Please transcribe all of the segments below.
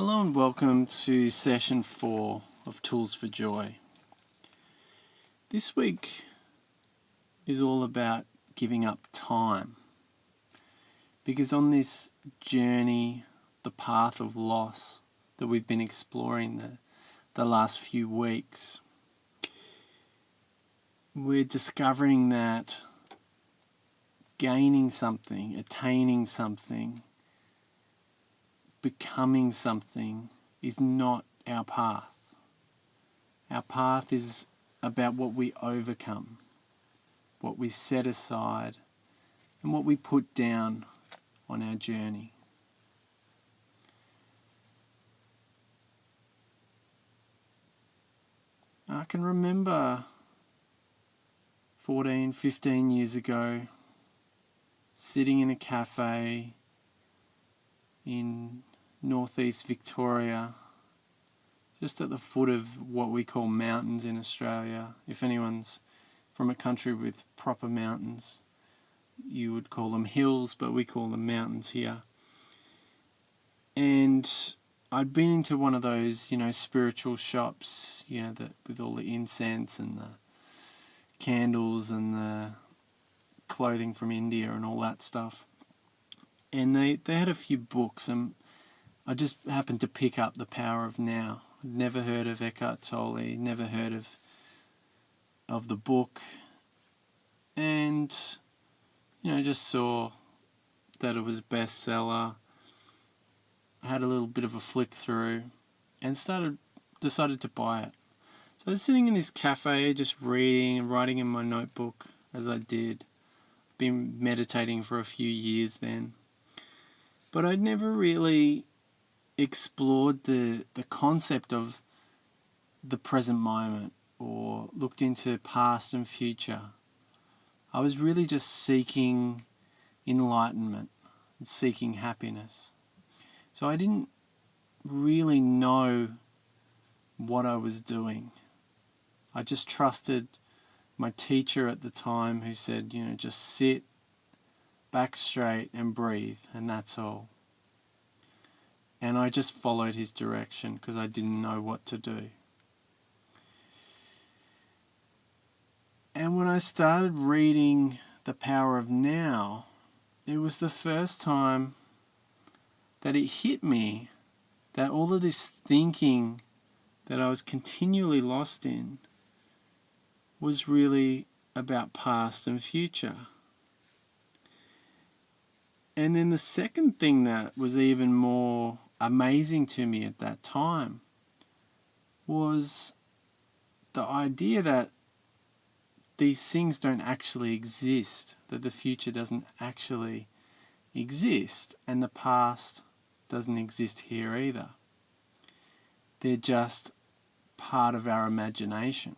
Hello and welcome to session 4 of Tools for Joy. This week is all about giving up time, because on this journey, the path of loss that we've been exploring the last few weeks, we're discovering that gaining something, attaining something, becoming something is not our path. Our path is about what we overcome, what we set aside, and what we put down on our journey. I can remember 14, 15 years ago, sitting in a cafe in northeast Victoria, just at the foot of what we call mountains in Australia. If anyone's from a country with proper mountains, you would call them hills, but we call them mountains here. And I'd been into one of those, spiritual shops, that with all the incense and the candles and the clothing from India and all that stuff. And they had a few books, and I just happened to pick up The Power of Now. I'd never heard of Eckhart Tolle, never heard of the book, and just saw that it was a bestseller. I had a little bit of a flick through and decided to buy it. So I was sitting in this cafe just reading and writing in my notebook as I did. Been meditating for a few years then. But I'd never really explored the concept of the present moment or looked into past and future. I was really just seeking enlightenment and seeking happiness. So I didn't really know what I was doing. I just trusted my teacher at the time, who said, just sit back straight and breathe, and that's all. And I just followed his direction because I didn't know what to do. And when I started reading The Power of Now, it was the first time that it hit me that all of this thinking that I was continually lost in was really about past and future. And then the second thing that was even more amazing to me at that time was the idea that these things don't actually exist, that the future doesn't actually exist, and the past doesn't exist here either. They're just part of our imagination.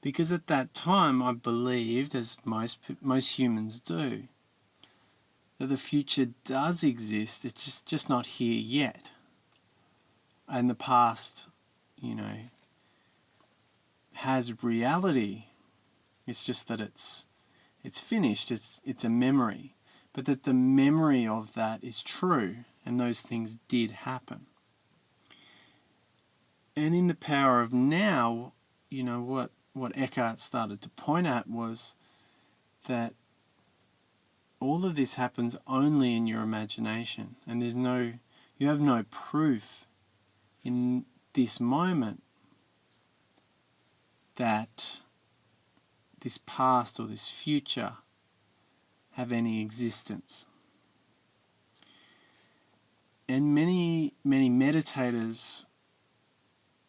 Because at that time I believed, as most humans do, that the future does exist, it's just not here yet. And the past, has reality. It's just that it's finished, it's a memory. But that the memory of that is true, and those things did happen. And in The Power of Now, what Eckhart started to point at was that all of this happens only in your imagination, and you have no proof in this moment that this past or this future have any existence. And many meditators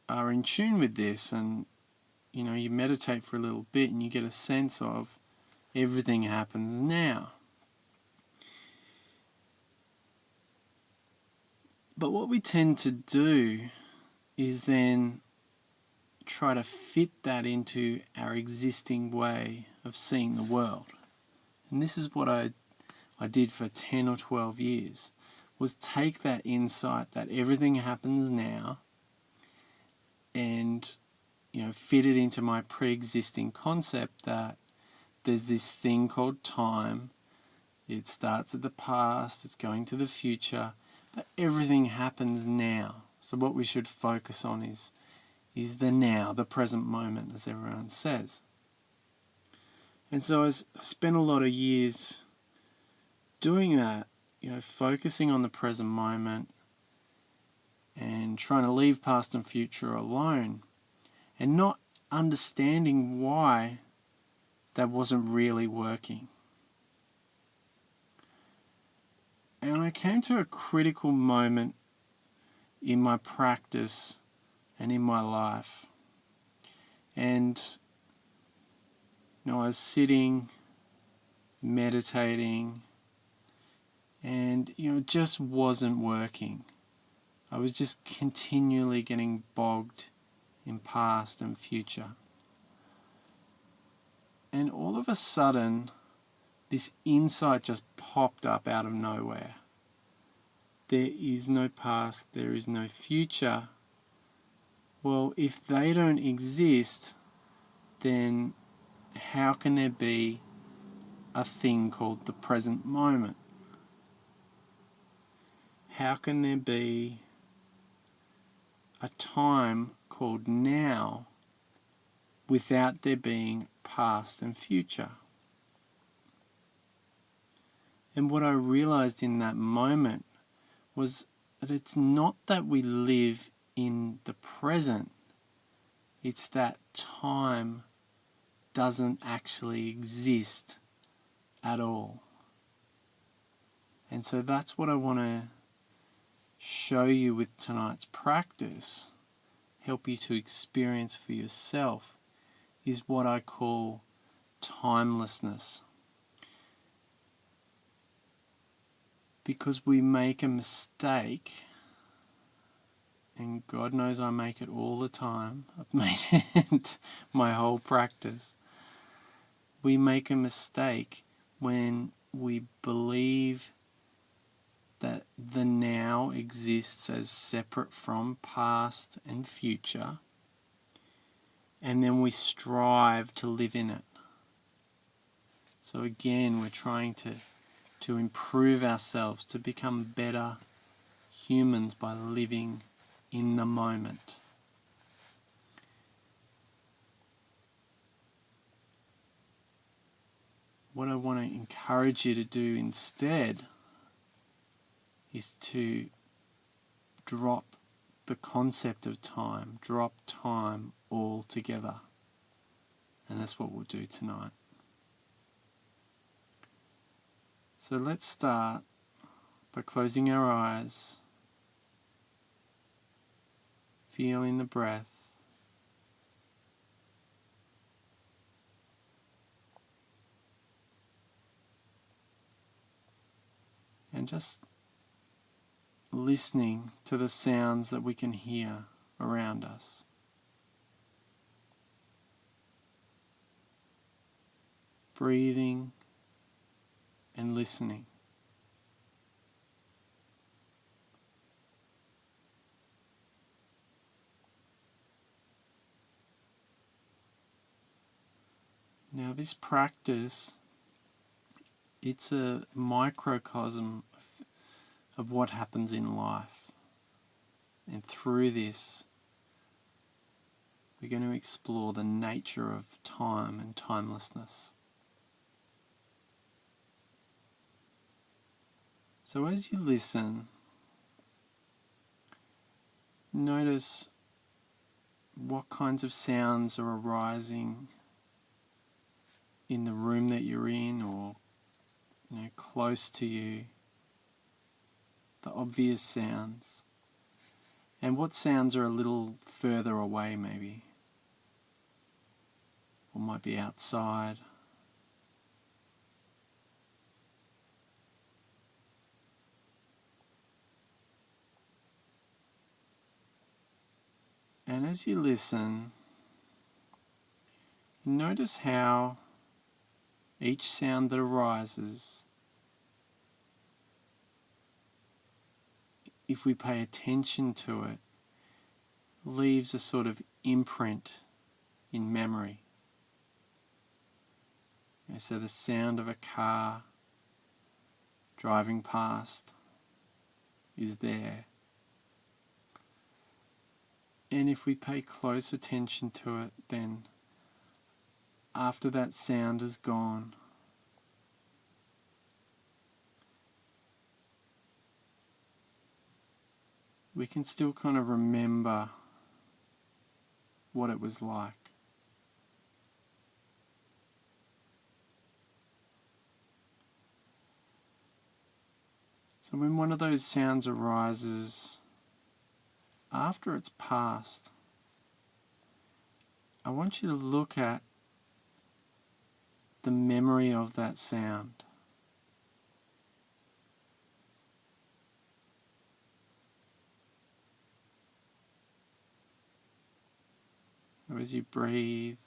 are in tune with this, and you meditate for a little bit and you get a sense of everything happens now. But what we tend to do is then try to fit that into our existing way of seeing the world. And this is what I did for 10 or 12 years, was take that insight that everything happens now and fit it into my pre-existing concept that there's this thing called time. It starts at the past, it's going to the future, But everything happens now. So what we should focus on is the now, the present moment, as everyone says. And so I spent a lot of years doing that, focusing on the present moment and trying to leave past and future alone, and not understanding why that wasn't really working. And I came to a critical moment in my practice and in my life. And I was sitting, meditating, and it just wasn't working. I was just continually getting bogged in past and future. And all of a sudden, this insight just popped up out of nowhere. There is no past, there is no future. Well, if they don't exist, then how can there be a thing called the present moment? How can there be a time called now without there being past and future? And what I realized in that moment was that it's not that we live in the present, it's that time doesn't actually exist at all. And so that's what I want to show you with tonight's practice, help you to experience for yourself, is what I call timelessness. Because we make a mistake, and God knows I make it all the time, I've made it my whole practice. We make a mistake when we believe that the now exists as separate from past and future, and then we strive to live in it. So again, we're trying to improve ourselves, to become better humans by living in the moment. What I want to encourage you to do instead is to drop the concept of time, drop time altogether. And that's what we'll do tonight. So let's start by closing our eyes, feeling the breath, and just listening to the sounds that we can hear around us. Breathing and listening. Now this practice, it's a microcosm of what happens in life. And through this, we're going to explore the nature of time and timelessness. So as you listen, notice what kinds of sounds are arising in the room that you're in, or close to you, the obvious sounds, and what sounds are a little further away maybe, or might be outside. And as you listen, notice how each sound that arises, if we pay attention to it, leaves a sort of imprint in memory. So the sound of a car driving past, is there. And if we pay close attention to it, then after that sound is gone, we can still kind of remember what it was like. So when one of those sounds arises, after it's passed, I want you to look at the memory of that sound. So as you breathe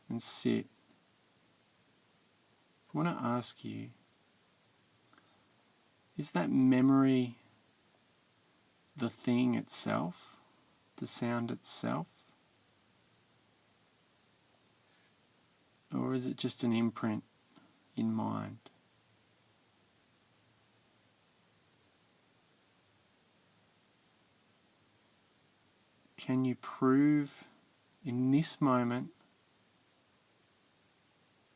and sit, I want to ask you, is that memory the thing itself, the sound itself? Or is it just an imprint in mind? Can you prove in this moment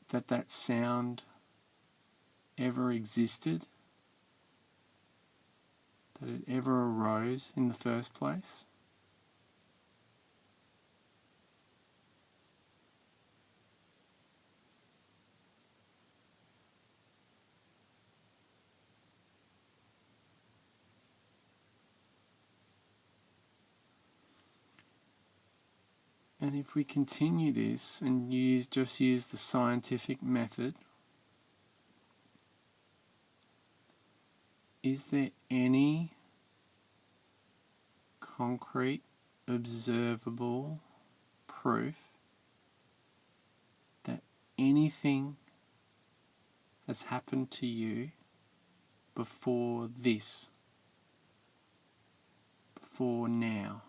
that that sound ever existed? That it ever arose in the first place? And if we continue this and just use the scientific method, is there any concrete, observable proof that anything has happened to you before this, before now?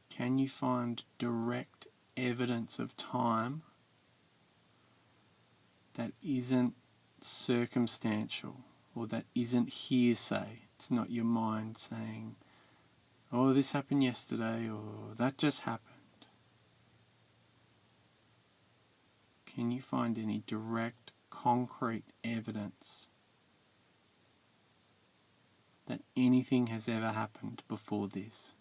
Can you find direct evidence of time that isn't circumstantial or that isn't hearsay? It's not your mind saying, oh, this happened yesterday or that just happened. Can you find any direct, concrete evidence that anything has ever happened before this?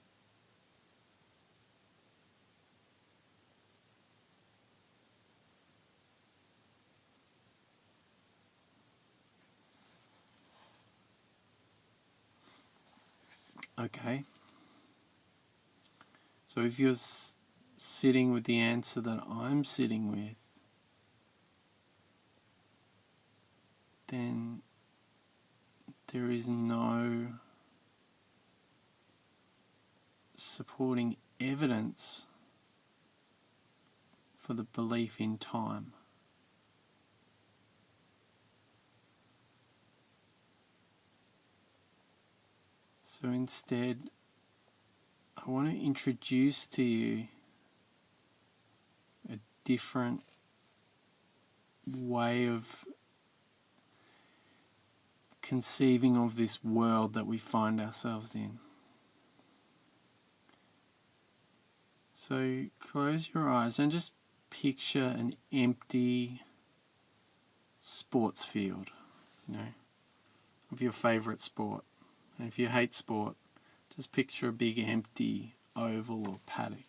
Okay. So if you're sitting with the answer that I'm sitting with, then there is no supporting evidence for the belief in time. So instead, I want to introduce to you a different way of conceiving of this world that we find ourselves in. So close your eyes and just picture an empty sports field, of your favourite sport. And if you hate sport, just picture a big empty oval or paddock.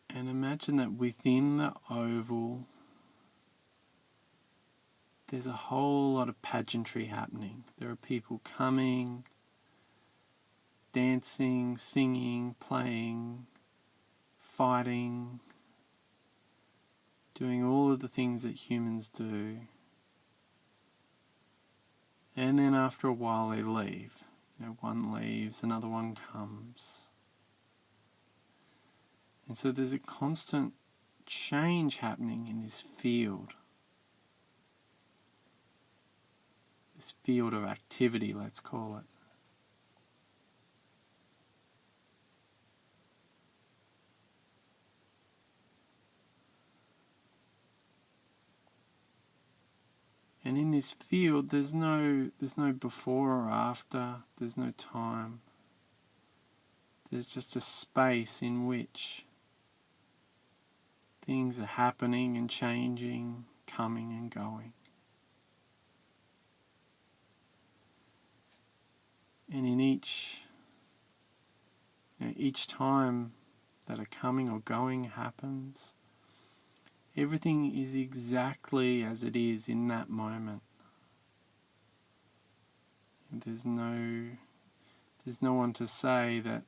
And imagine that within the oval, there's a whole lot of pageantry happening. There are people coming, dancing, singing, playing, fighting, doing all of the things that humans do. And then after a while they leave. One leaves, another one comes. And so there's a constant change happening in this field of activity, let's call it. this field, there's no before or after, there's no time. There's just a space in which things are happening and changing, coming and going. And in each time that a coming or going happens, everything is exactly as it is in that moment. And there's no one to say that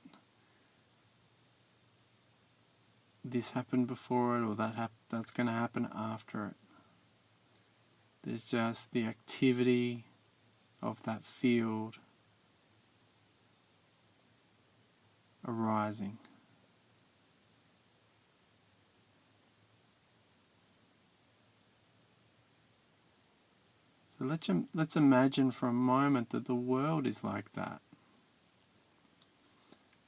this happened before it or that's going to happen after it. There's just the activity of that field arising. So let's imagine for a moment that the world is like that.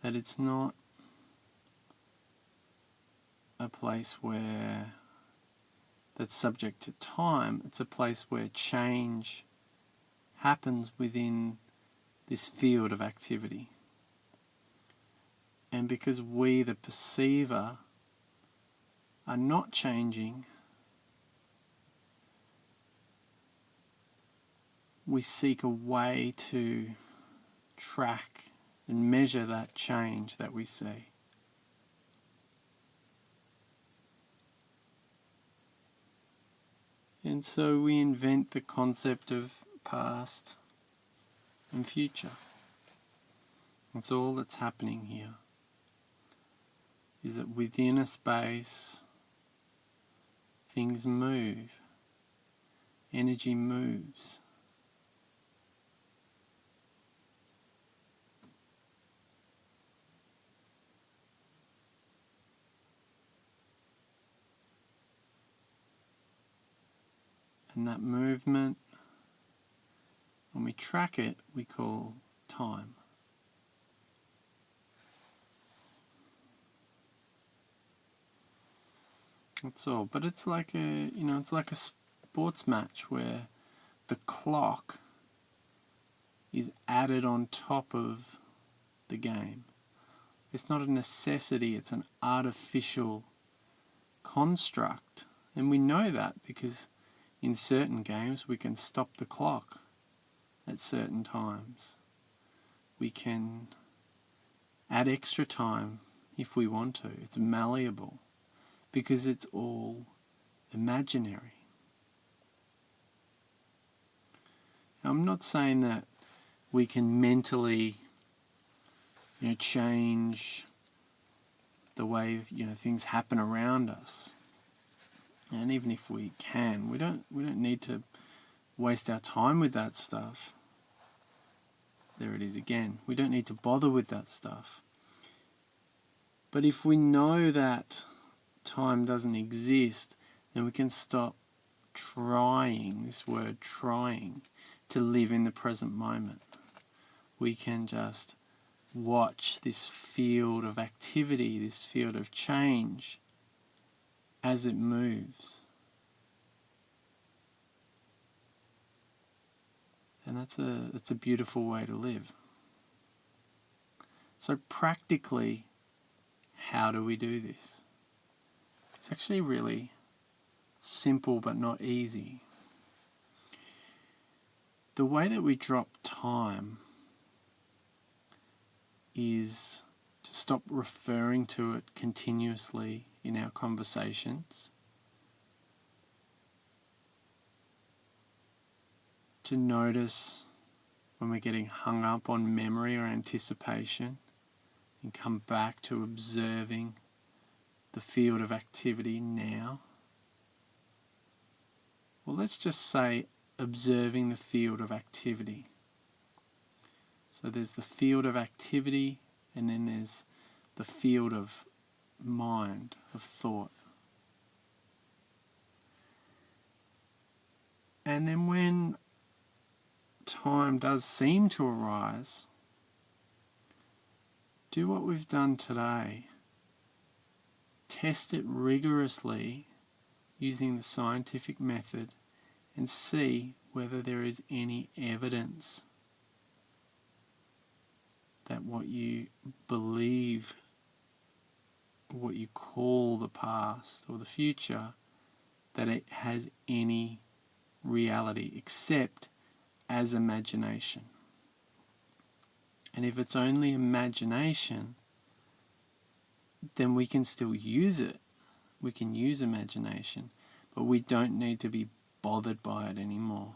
That it's not a place that's subject to time. It's a place where change happens within this field of activity. And because we, the perceiver, are not changing, we seek a way to track and measure that change that we see. And so we invent the concept of past and future. That's all that's happening here. Is that within a space, things move, energy moves. And that movement, when we track it, we call time. That's all. But it's like it's like a sports match where the clock is added on top of the game. It's not a necessity, it's an artificial construct. And we know that because in certain games we can stop the clock at certain times. We can add extra time if we want to. It's malleable because it's all imaginary. Now, I'm not saying that we can mentally change the way things happen around us. And even if we can, we don't need to waste our time with that stuff. There it is again. We don't need to bother with that stuff. But if we know that time doesn't exist, then we can stop trying, this word trying, to live in the present moment. We can just watch this field of activity, this field of change, as it moves. And that's a beautiful way to live. So practically, how do we do this? It's actually really simple but not easy. The way that we drop time is to stop referring to it continuously in our conversations, to notice when we're getting hung up on memory or anticipation, and come back to observing the field of activity now. Well, let's just say observing the field of activity. So there's the field of activity, and then there's the field of mind, of thought. And then when time does seem to arise, do what we've done today. Test it rigorously using the scientific method and see whether there is any evidence that what you believe, what you call the past or the future, that it has any reality except as imagination. And if it's only imagination, then we can still use it. We can use imagination, but we don't need to be bothered by it anymore.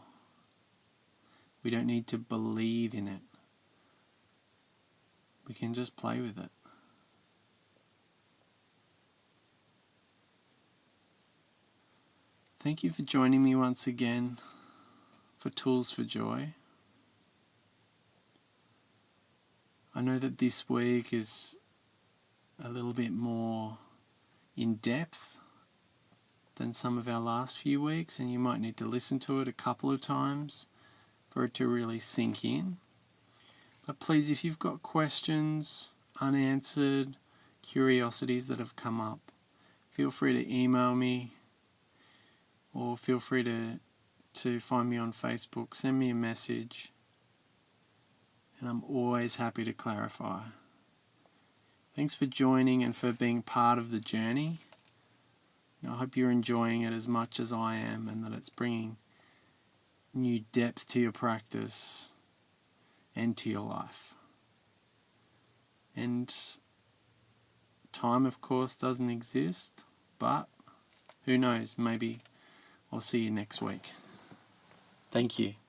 We don't need to believe in it. We can just play with it. Thank you for joining me once again for Tools for Joy. I know that this week is a little bit more in depth than some of our last few weeks, and you might need to listen to it a couple of times for it to really sink in. But please, if you've got questions, unanswered curiosities that have come up, feel free to email me, or feel free to find me on Facebook, send me a message, and I'm always happy to clarify. Thanks for joining and for being part of the journey. I hope you're enjoying it as much as I am, and that it's bringing new depth to your practice and to your life. And time, of course, doesn't exist, but who knows, maybe I'll see you next week. Thank you.